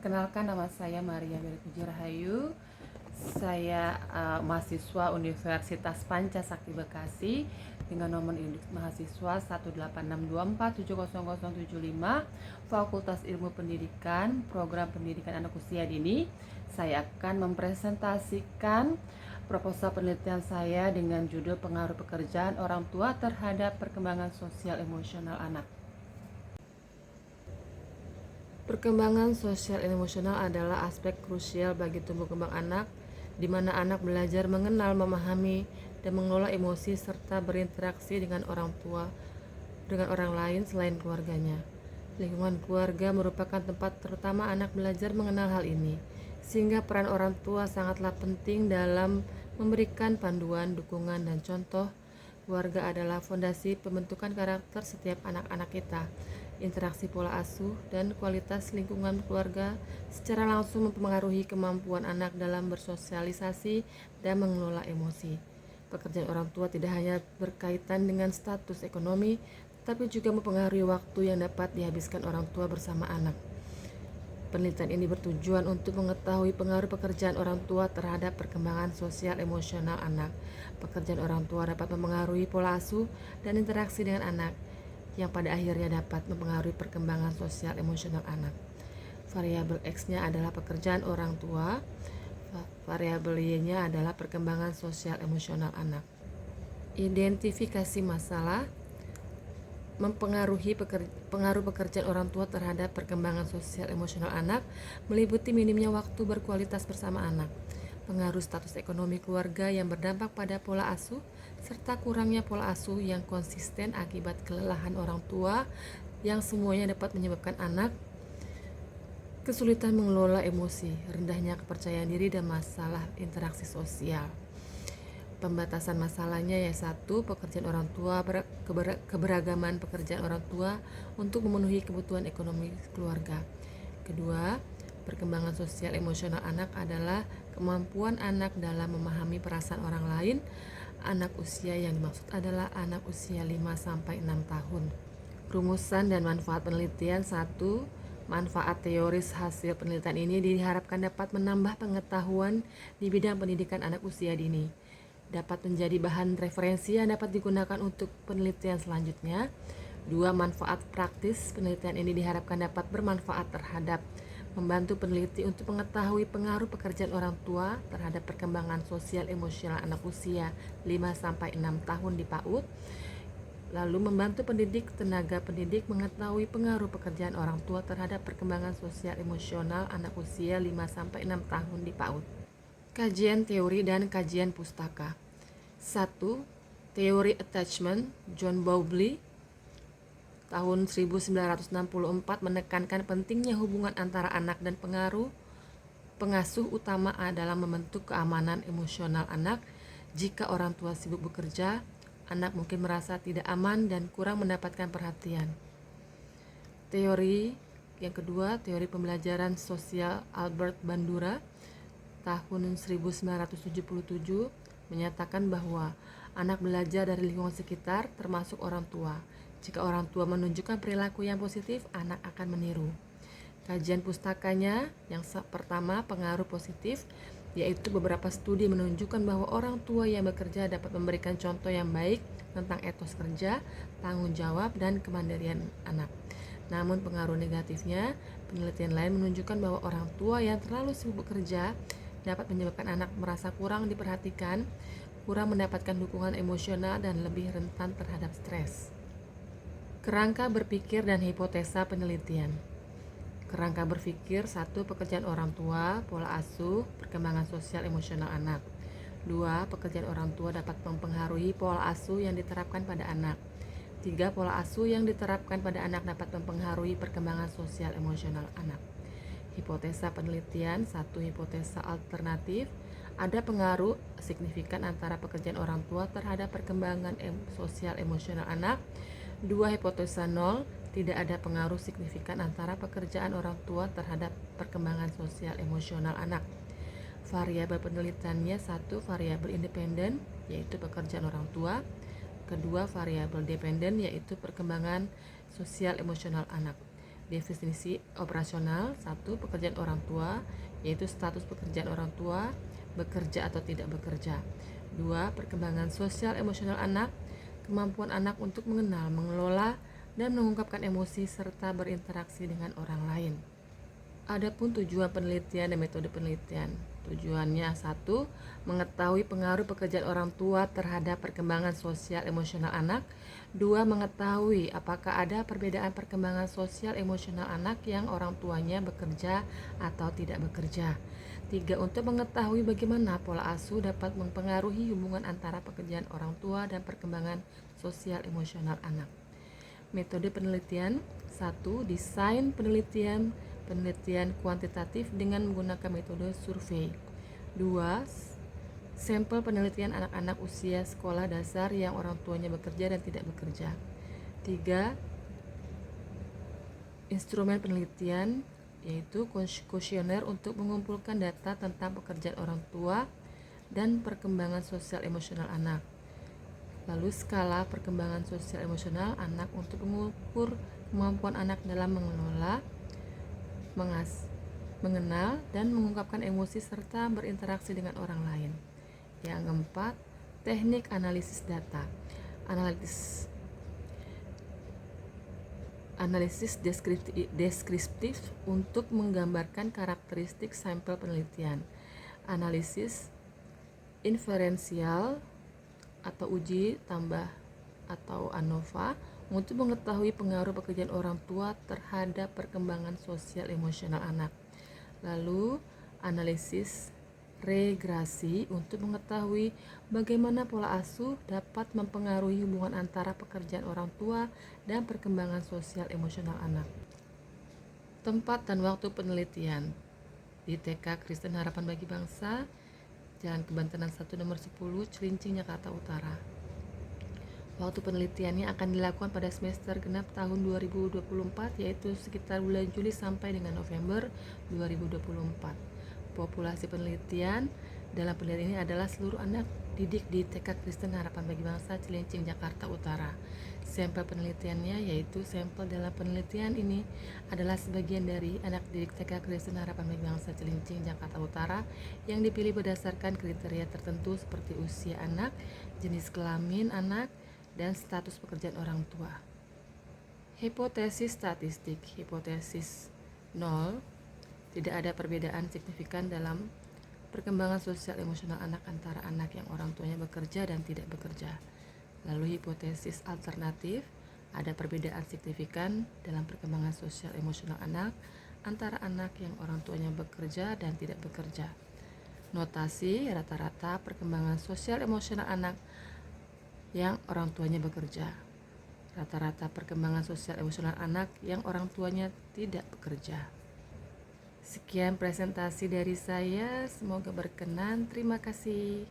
Perkenalkan, nama saya Maria Berpuji Rahayu. Saya mahasiswa Universitas Pancasakti Bekasi dengan nomor induk mahasiswa 18624700075, Fakultas Ilmu Pendidikan, Program Pendidikan Anak Usia Dini. Saya akan mempresentasikan proposal penelitian saya dengan judul Pengaruh Pekerjaan Orang Tua Terhadap Perkembangan Sosial Emosional Anak. Perkembangan sosial emosional adalah aspek krusial bagi tumbuh kembang anak, di mana anak belajar mengenal, memahami, dan mengelola emosi serta berinteraksi dengan orang tua, dengan orang lain selain keluarganya. Lingkungan keluarga merupakan tempat terutama anak belajar mengenal hal ini, sehingga peran orang tua sangatlah penting dalam memberikan panduan, dukungan, dan contoh. Keluarga adalah fondasi pembentukan karakter setiap anak-anak kita. Interaksi pola asuh dan kualitas lingkungan keluarga secara langsung mempengaruhi kemampuan anak dalam bersosialisasi dan mengelola emosi. Pekerjaan orang tua tidak hanya berkaitan dengan status ekonomi, tapi juga mempengaruhi waktu yang dapat dihabiskan orang tua bersama anak. Penelitian ini bertujuan untuk mengetahui pengaruh pekerjaan orang tua terhadap perkembangan sosial emosional anak. Pekerjaan orang tua dapat mempengaruhi pola asuh dan interaksi dengan anak, yang pada akhirnya dapat mempengaruhi perkembangan sosial emosional anak. Variabel X-nya adalah pekerjaan orang tua, variabel Y-nya adalah perkembangan sosial emosional anak. Identifikasi masalah pengaruh pekerjaan orang tua terhadap perkembangan sosial emosional anak meliputi minimnya waktu berkualitas bersama anak, pengaruh status ekonomi keluarga yang berdampak pada pola asuh, serta kurangnya pola asuh yang konsisten akibat kelelahan orang tua yang semuanya dapat menyebabkan anak kesulitan mengelola emosi, rendahnya kepercayaan diri, dan masalah interaksi sosial. Pembatasan masalahnya yaitu 1. Pekerjaan orang tua, keberagaman pekerjaan orang tua untuk memenuhi kebutuhan ekonomi keluarga. Kedua, perkembangan sosial emosional anak adalah kemampuan anak dalam memahami perasaan orang lain. Anak usia yang dimaksud adalah anak usia 5-6 tahun. Rumusan dan manfaat penelitian. 1. Manfaat teoris hasil penelitian ini diharapkan dapat menambah pengetahuan di bidang pendidikan anak usia dini, dapat menjadi bahan referensi yang dapat digunakan untuk penelitian selanjutnya. 2. Manfaat praktis penelitian ini diharapkan dapat bermanfaat terhadap membantu peneliti untuk mengetahui pengaruh pekerjaan orang tua terhadap perkembangan sosial emosional anak usia 5-6 tahun di PAUD. Lalu membantu tenaga pendidik mengetahui pengaruh pekerjaan orang tua terhadap perkembangan sosial emosional anak usia 5-6 tahun di PAUD. Kajian teori dan kajian pustaka. 1. Teori attachment, John Bowlby tahun 1964 menekankan pentingnya hubungan antara anak dan pengasuh utama dalam membentuk keamanan emosional anak. Jika orang tua sibuk bekerja, anak mungkin merasa tidak aman dan kurang mendapatkan perhatian. Teori yang kedua, teori pembelajaran sosial Albert Bandura tahun 1977 menyatakan bahwa anak belajar dari lingkungan sekitar, termasuk orang tua. Jika orang tua menunjukkan perilaku yang positif, anak akan meniru. Kajian pustakanya yang pertama, pengaruh positif, yaitu beberapa studi menunjukkan bahwa orang tua yang bekerja dapat memberikan contoh yang baik tentang etos kerja, tanggung jawab, dan kemandirian anak. Namun pengaruh negatifnya, penelitian lain menunjukkan bahwa orang tua yang terlalu sibuk bekerja dapat menyebabkan anak merasa kurang diperhatikan, kurang mendapatkan dukungan emosional, dan lebih rentan terhadap stres. Kerangka berpikir dan hipotesa penelitian. Kerangka berpikir. 1. Pekerjaan orang tua, pola asuh, perkembangan sosial emosional anak. 2. Pekerjaan orang tua dapat mempengaruhi pola asuh yang diterapkan pada anak. 3. Pola asuh yang diterapkan pada anak dapat mempengaruhi perkembangan sosial emosional anak. Hipotesa penelitian. 1. Hipotesa alternatif. Ada pengaruh signifikan antara pekerjaan orang tua terhadap perkembangan sosial emosional anak. 2. Hipotesa 0. Tidak ada pengaruh signifikan antara pekerjaan orang tua terhadap perkembangan sosial emosional anak. Variabel penelitiannya. 1. Variabel independen, yaitu pekerjaan orang tua. Kedua, variabel dependen, yaitu perkembangan sosial emosional anak. Definisi operasional. 1. Pekerjaan orang tua, yaitu status pekerjaan orang tua, bekerja atau tidak bekerja. 2. Perkembangan sosial emosional anak, kemampuan anak untuk mengenal, mengelola, dan mengungkapkan emosi serta berinteraksi dengan orang lain. Adapun tujuan penelitian dan metode penelitian. Tujuannya 1. Mengetahui pengaruh pekerjaan orang tua terhadap perkembangan sosial emosional anak. 2. Mengetahui apakah ada perbedaan perkembangan sosial emosional anak yang orang tuanya bekerja atau tidak bekerja. 3. Untuk mengetahui bagaimana pola asuh dapat mempengaruhi hubungan antara pekerjaan orang tua dan perkembangan sosial emosional anak. Metode penelitian. 1. Desain penelitian kuantitatif dengan menggunakan metode survei. 2. Sampel penelitian anak-anak usia sekolah dasar yang orang tuanya bekerja dan tidak bekerja. 3. Instrumen penelitian, yaitu kuesioner untuk mengumpulkan data tentang pekerjaan orang tua dan perkembangan sosial emosional anak. Lalu skala perkembangan sosial emosional anak untuk mengukur kemampuan anak dalam mengelola, mengenal, dan mengungkapkan emosi serta berinteraksi dengan orang lain. Yang keempat, teknik analisis data. Analisis deskriptif untuk menggambarkan karakteristik sampel penelitian. Analisis inferensial atau uji tambah atau ANOVA untuk mengetahui pengaruh pekerjaan orang tua terhadap perkembangan sosial emosional anak. Lalu analisis regresi untuk mengetahui bagaimana pola asuh dapat mempengaruhi hubungan antara pekerjaan orang tua dan perkembangan sosial emosional anak. Tempat dan waktu penelitian di TK Kristen Harapan Bagi Bangsa, Jalan Kebantenan 1 nomor 10, Cilincing, Jakarta Utara. Waktu penelitiannya akan dilakukan pada semester genap tahun 2024, yaitu sekitar bulan Juli sampai dengan November 2024. Populasi penelitian dalam penelitian ini adalah seluruh anak didik di TK Kristen Harapan Bagi Bangsa, Cilincing, Jakarta Utara. Sampel penelitiannya, yaitu sampel dalam penelitian ini adalah sebagian dari anak didik TK Kristen Harapan Bagi Bangsa, Cilincing, Jakarta Utara yang dipilih berdasarkan kriteria tertentu seperti usia anak, jenis kelamin anak, dan status pekerjaan orang tua. Hipotesis statistik. Hipotesis 0. Tidak ada perbedaan signifikan dalam perkembangan sosial emosional anak antara anak yang orang tuanya bekerja dan tidak bekerja. Lalu hipotesis alternatif, ada perbedaan signifikan dalam perkembangan sosial emosional anak antara anak yang orang tuanya bekerja dan tidak bekerja. Notasi rata-rata perkembangan sosial emosional anak yang orang tuanya bekerja. Rata-rata perkembangan sosial emosional anak yang orang tuanya tidak bekerja. Sekian presentasi dari saya, semoga berkenan. Terima kasih.